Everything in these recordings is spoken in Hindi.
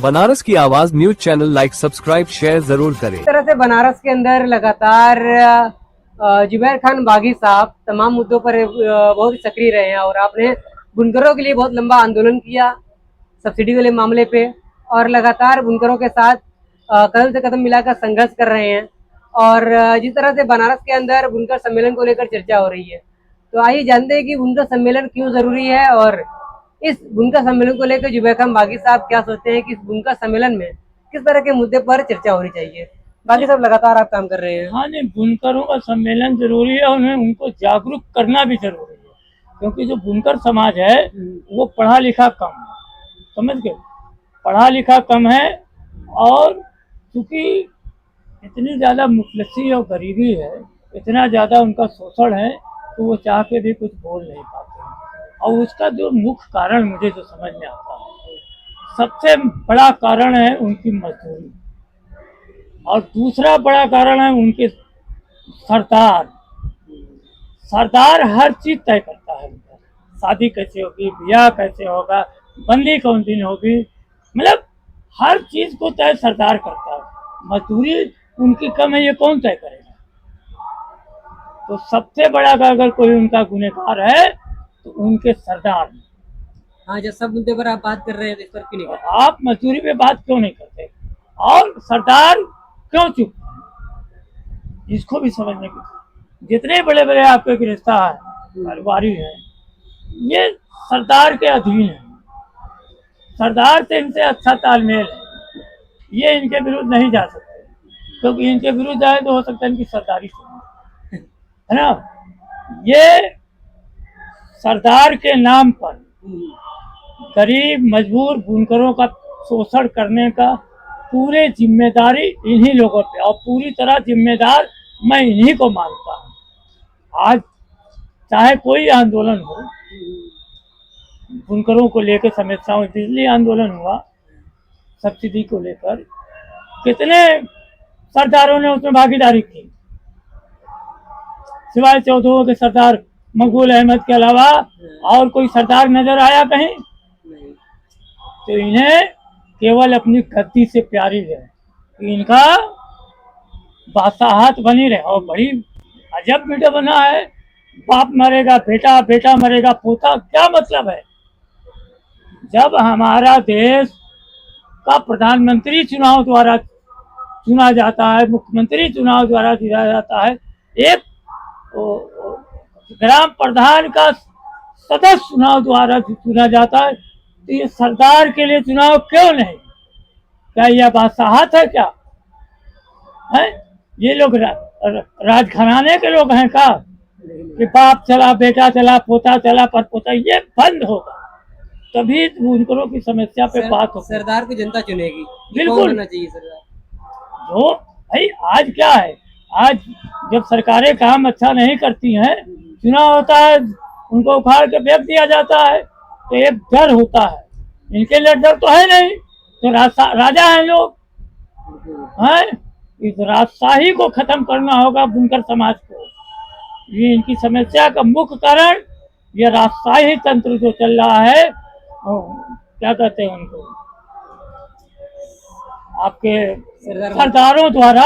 बनारस की आवाज news channel like subscribe share जरूर करें। इस तरह से बनारस के अंदर लगातार जुबैर खान बागी साहब तमाम मुद्दों पर बहुत ही सक्रिय रहे हैं और आपने बुनकरों के लिए बहुत लंबा आंदोलन किया सब्सिडी वाले मामले पे, और लगातार बुनकरों के साथ कदम से कदम मिलाकर संघर्ष कर रहे हैं। और जिस तरह से बनारस के अंदर बुनकर सम्मेलन को लेकर चर्चा हो रही है, तो आइए जानते हैं कि बुनकर सम्मेलन क्यों जरूरी है और इस बुनकर सम्मेलन को लेकर जुबैर खान बागी साहब क्या सोचते हैं कि इस बुनकर सम्मेलन में किस तरह के मुद्दे पर चर्चा होनी चाहिए। बाकी सब लगातार आप काम कर रहे हैं। हाँ, नहीं, बुनकरों का सम्मेलन जरूरी है, उन्हें उनको जागरूक करना भी जरूरी है, क्योंकि जो बुनकर समाज है वो पढ़ा लिखा कम है, समझ गए, पढ़ा लिखा कम है। और क्योंकि इतनी ज़्यादा मुफलिसी और गरीबी है, इतना ज़्यादा उनका शोषण है, तो वो चाह के भी कुछ बोल नहीं पाते हैं। और उसका जो मुख्य कारण मुझे जो समझ में आता है, सबसे बड़ा कारण है उनकी मजदूरी, और दूसरा बड़ा कारण है उनके सरदार। सरदार हर चीज तय करता है, शादी कैसे होगी, ब्याह कैसे होगा, बंदी कौन दिन होगी, मतलब हर चीज को तय सरदार करता है। मजदूरी उनकी कम है, ये कौन तय करेगा। तो सबसे बड़ा अगर कोई उनका गुनहगार है तो उनके सरदार। हाँ, जब सब मुद्दे पर आप बात कर रहे हैं तो इस पर क्यों नहीं करते? आप मजदूरी पे बात क्यों नहीं करते, और सरदार क्यों चुप, इसको भी समझने की। जितने बड़े बड़े आपके गिरफ्ता है, कारोबारी है, ये सरदार के अधीन है, सरदार से इनसे अच्छा तालमेल है, ये इनके विरुद्ध नहीं जा सकते, क्योंकि इनके विरुद्ध जाए तो हो सकता है इनकी सरदारी है ना। ये सरदार के नाम पर गरीब मजबूर बुनकरों का शोषण करने का पूरे जिम्मेदारी इन्हीं लोगों पे, और पूरी तरह जिम्मेदार मैं इन्हीं को मानता हूँ। आज चाहे कोई आंदोलन हो, बुनकरों को लेकर समस्याओं, बिजली आंदोलन हुआ, सब्सिडी को लेकर कितने सरदारों ने उसमें भागीदारी की, सिवाय चौधरी के सरदार मकबूल अहमद के अलावा और कोई सरदार नजर आया कहीं? तो इन्हें केवल अपनी गद्दी से प्यारी है, इनका बादशाहत बनी रहे। और बड़ी अजब वीडियो बना है, बाप मरेगा बेटा, बेटा मरेगा पोता, क्या मतलब है। जब हमारा देश का प्रधानमंत्री चुनाव द्वारा चुना जाता है, मुख्यमंत्री चुनाव द्वारा दिया जाता है, एक ग्राम प्रधान का सदस्य चुनाव द्वारा चुना जाता है, तो ये सरदार के लिए चुनाव क्यों नहीं? क्या यह बादशाहत है क्या है? ये लोग राजघराने के लोग हैं क्या कि बाप चला बेटा चला पोता चला परपोता? ये बंद होगा, तभी बुनकरों की समस्या पे बात होगी। सरदार को जनता चुनेगी, बिल्कुल होना चाहिए सरदार। जो भाई आज क्या है, आज जब सरकारें काम अच्छा नहीं करती हैं, चुनाव होता है, उनको उखाड़ के फेंक दिया जाता है, तो एक डर होता है। इनके लिए डर तो है नहीं, तो राजा हैं लोग हैं। इस राजशाही को खत्म करना होगा बुनकर समाज को। ये इनकी समस्या का मुख्य कारण ये राजशाही तंत्र जो चल रहा है, क्या कहते हैं उनको, आपके सरदारों द्वारा।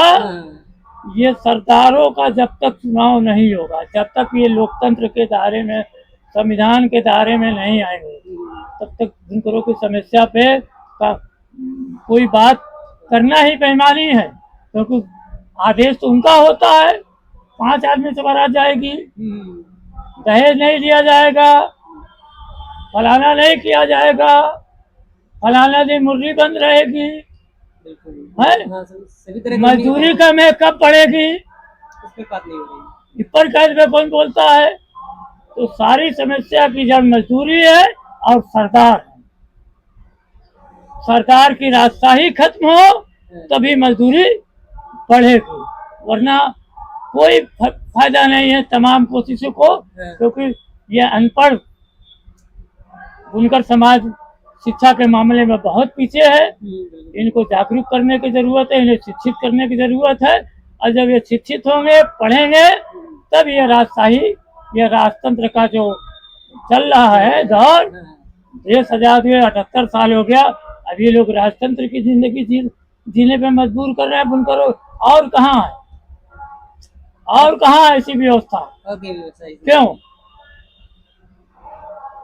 ये सरदारों का जब तक चुनाव नहीं होगा, जब तक ये लोकतंत्र के दायरे में, संविधान के दायरे में नहीं आएंगे, तब तक बुनकरों की समस्या पे का कोई बात करना ही बेईमानी है। क्योंकि आदेश तो उनका होता है, 5 आदमी से बारात जाएगी, दहेज नहीं दिया जाएगा, फलाना नहीं किया जाएगा, फलाना दिन मुर्गी बंद रहेगी, मजदूरी का मैं कब पड़ेगी, इस पर बात नहीं हो रही, ऊपर कैद में कौन बोलता है। तो सारी समस्या की जड़ मजदूरी है और सरदार है। सरकार की राजशाही खत्म हो तभी मजदूरी बढ़ेगी, वरना कोई फायदा नहीं है तमाम कोशिशों को। क्योंकि ये अनपढ़ बुनकर समाज शिक्षा के मामले में बहुत पीछे है, इनको जागरूक करने की जरूरत है, इन्हें शिक्षित करने की जरूरत है। और जब ये शिक्षित होंगे, पढ़ेंगे, तब ये राजशाही, ये राजतंत्र का जो चल रहा है दौर, देश आजाद हुए 78 साल हो गया, अब ये लोग राजतंत्र की जिंदगी जीने पे मजबूर कर रहे हैं बुनकरों। और कहाँ है, और कहाँ है ऐसी व्यवस्था? ओके सही क्यों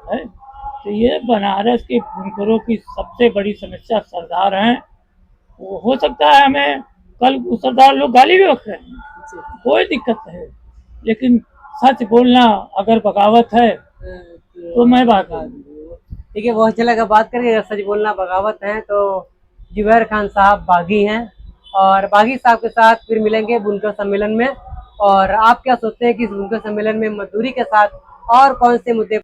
है? तो ये बनारस के बुनकरों की सबसे बड़ी समस्या सरदार हैं। वो हो सकता है हमें कल सरदार लोग गाली भी बक रहे हैं, कोई दिक्कत है, लेकिन सच बोलना अगर बगावत है तो मैं बात करूं। ठीक है, बहुत अच्छा लगा बात करके। अगर सच बोलना बगावत है तो जुबैर खान साहब बागी हैं, और बागी साहब के साथ फिर मिलेंगे बुनकर सम्मेलन में। और आप क्या सोचते हैं कि इस बुनकर सम्मेलन में मजदूरी के साथ और कौन से मुद्दे